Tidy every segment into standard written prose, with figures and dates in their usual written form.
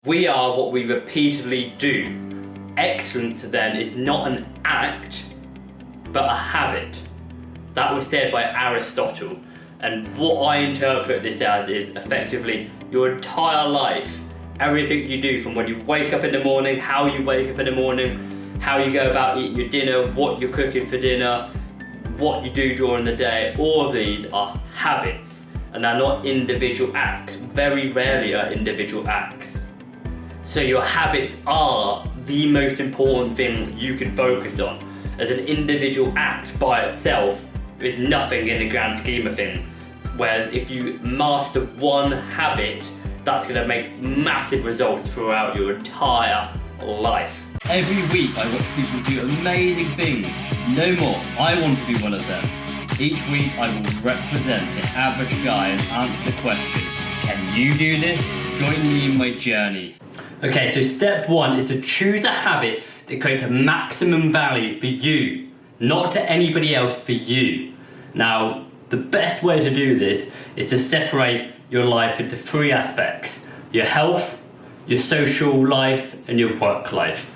We are what we repeatedly do. Excellence then is not an act, but a habit. That was said by Aristotle. And what I interpret this as is effectively your entire life, everything you do from when you wake up in the morning, how you wake up in the morning, how you go about eating your dinner, what you're cooking for dinner, what you do during the day, all of these are habits and they're not individual acts. Very rarely are individual acts. So your habits are the most important thing you can focus on. As an individual act by itself is nothing in the grand scheme of things. Whereas if you master one habit, that's going to make massive results throughout your entire life. Every week I watch people do amazing things. No more. I want to be one of them. Each week I will represent the average guy and answer the question, can you do this? Join me in my journey. Okay, so step one is to choose a habit that creates a maximum value for you, not to anybody else, for you. Now, the best way to do this is to separate your life into three aspects: your health, your social life, and your work life.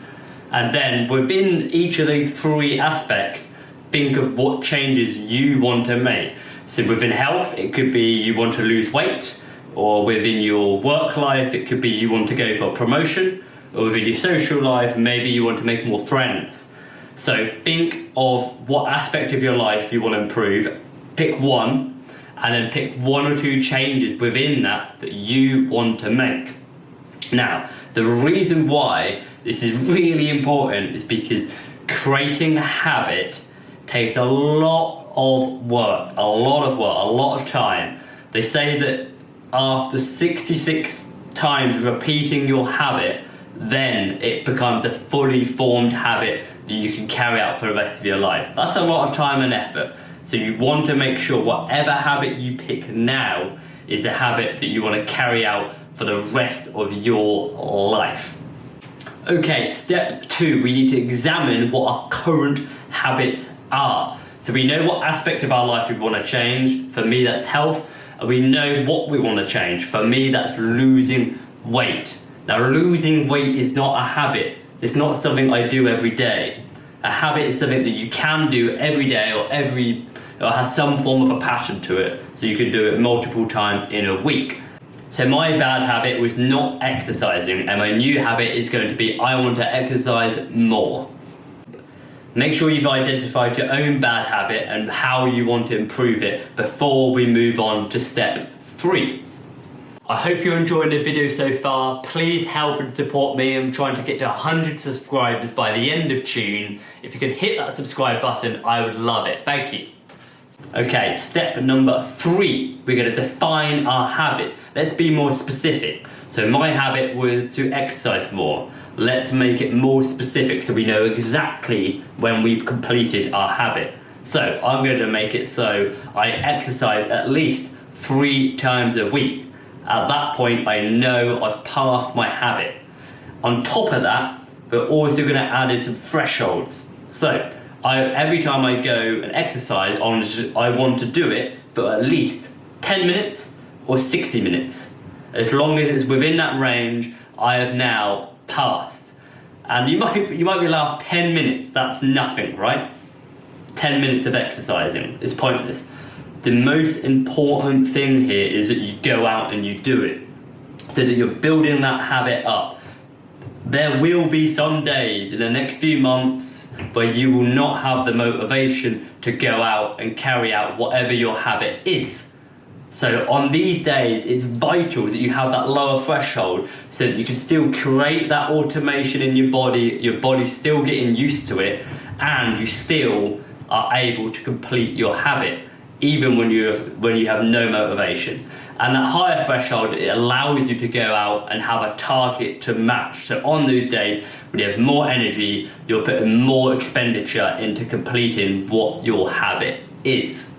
And then within each of these three aspects, think of what changes you want to make. So within health, it could be you want to lose weight, or within your work life, it could be you want to go for a promotion, or within your social life, maybe you want to make more friends. So think of what aspect of your life you want to improve, pick one, and then pick one or two changes within that you want to make. Now, the reason why this is really important is because creating a habit takes a lot of work, a lot of time. They say that after 66 times repeating your habit, then it becomes a fully formed habit that you can carry out for the rest of your life. That's a lot of time and effort. So you want to make sure whatever habit you pick now is a habit that you want to carry out for the rest of your life. Okay, step two, we need to examine what our current habits are. So we know what aspect of our life we want to change. For me, that's health. And we know what we want to change. For me, that's losing weight. Now, losing weight is not a habit. It's not something I do every day. A habit is something that you can do every day or has some form of a pattern to it. So you can do it multiple times in a week. So my bad habit was not exercising, and my new habit is going to be I want to exercise more. Make sure you've identified your own bad habit and how you want to improve it before we move on to step 3. I hope you're enjoying the video so far. Please help and support me. I'm trying to get to 100 subscribers by the end of June. If you could hit that subscribe button, I would love it. Thank you. Okay, step number 3. We're going to define our habit. Let's be more specific. So my habit was to exercise more. Let's make it more specific so we know exactly when we've completed our habit. So I'm going to make it so I exercise at least 3 times a week. At that point, I know I've passed my habit. On top of that, we're also going to add in some thresholds. So every time I go and exercise, I want to do it for at least 10 minutes or 60 minutes. As long as it's within that range, I have now passed. And you might be like, 10 minutes, that's nothing, right? 10 minutes of exercising is pointless. The most important thing here is that you go out and you do it, so that you're building that habit up. There will be some days in the next few months where you will not have the motivation to go out and carry out whatever your habit is. So on these days, it's vital that you have that lower threshold so that you can still create that automation in your body's still getting used to it, and you still are able to complete your habit, even when you have no motivation. And that higher threshold, it allows you to go out and have a target to match. So on those days, when you have more energy, you're putting more expenditure into completing what your habit is.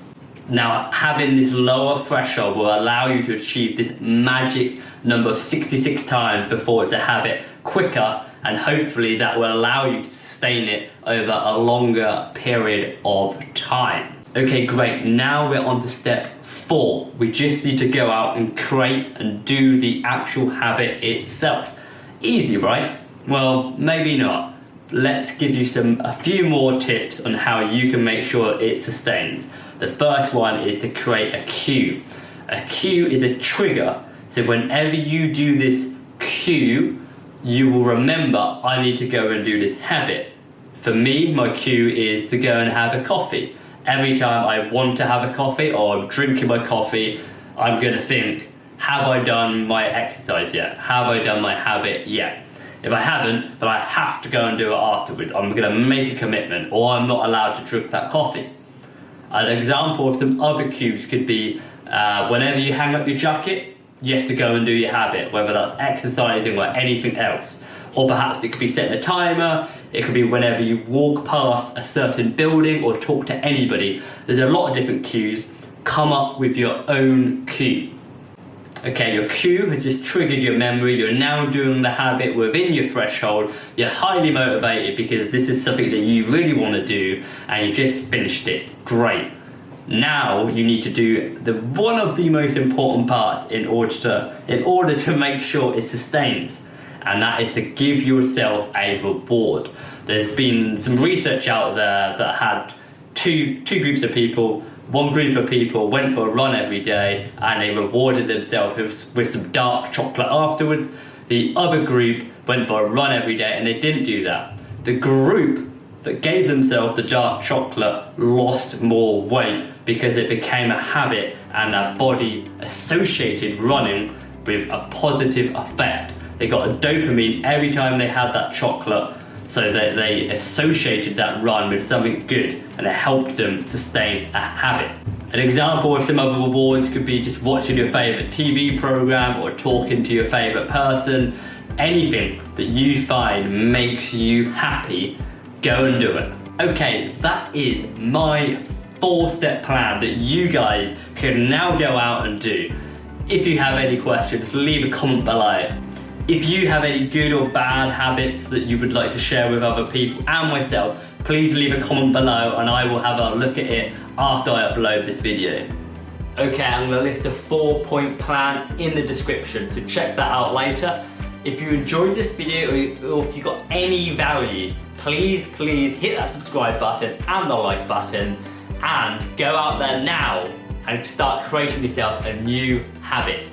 Now, having this lower threshold will allow you to achieve this magic number of 66 times before it's a habit quicker, and hopefully that will allow you to sustain it over a longer period of time. Okay, great. Now we're on to step 4. We just need to go out and create and do the actual habit itself. Easy, right? Well, maybe not. Let's give you a few more tips on how you can make sure it sustains. The first one is to create a cue. A cue is a trigger, so whenever you do this cue, you will remember, I need to go and do this habit. For me, my cue is to go and have a coffee. Every time I want to have a coffee or I'm drinking my coffee, I'm gonna think, have I done my exercise yet? Have I done my habit yet? If I haven't, then I have to go and do it afterwards. I'm gonna make a commitment, or I'm not allowed to drink that coffee. An example of some other cues could be whenever you hang up your jacket, you have to go and do your habit, whether that's exercising or anything else. Or perhaps it could be setting a timer, it could be whenever you walk past a certain building or talk to anybody. There's a lot of different cues. Come up with your own cue. Okay, your cue has just triggered your memory, you're now doing the habit within your threshold, you're highly motivated because this is something that you really want to do and you've just finished it. Great. Now you need to do one of the most important parts in order to make sure it sustains, and that is to give yourself a reward. There's been some research out there that had two groups of people. One group of people went for a run every day and they rewarded themselves with some dark chocolate afterwards. The other group went for a run every day and they didn't do that. The group that gave themselves the dark chocolate lost more weight because it became a habit and their body associated running with a positive effect. They got a dopamine every time they had that chocolate, so that they associated that run with something good and it helped them sustain a habit. An example of some other rewards could be just watching your favourite TV program or talking to your favourite person. Anything that you find makes you happy, go and do it. Okay, that is my 4-step plan that you guys can now go out and do. If you have any questions, leave a comment below. If you have any good or bad habits that you would like to share with other people and myself, please leave a comment below and I will have a look at it after I upload this video. Okay, I'm going to list a 4-point plan in the description, so check that out later. If you enjoyed this video or if you got any value, please hit that subscribe button and the like button and go out there now and start creating yourself a new habit.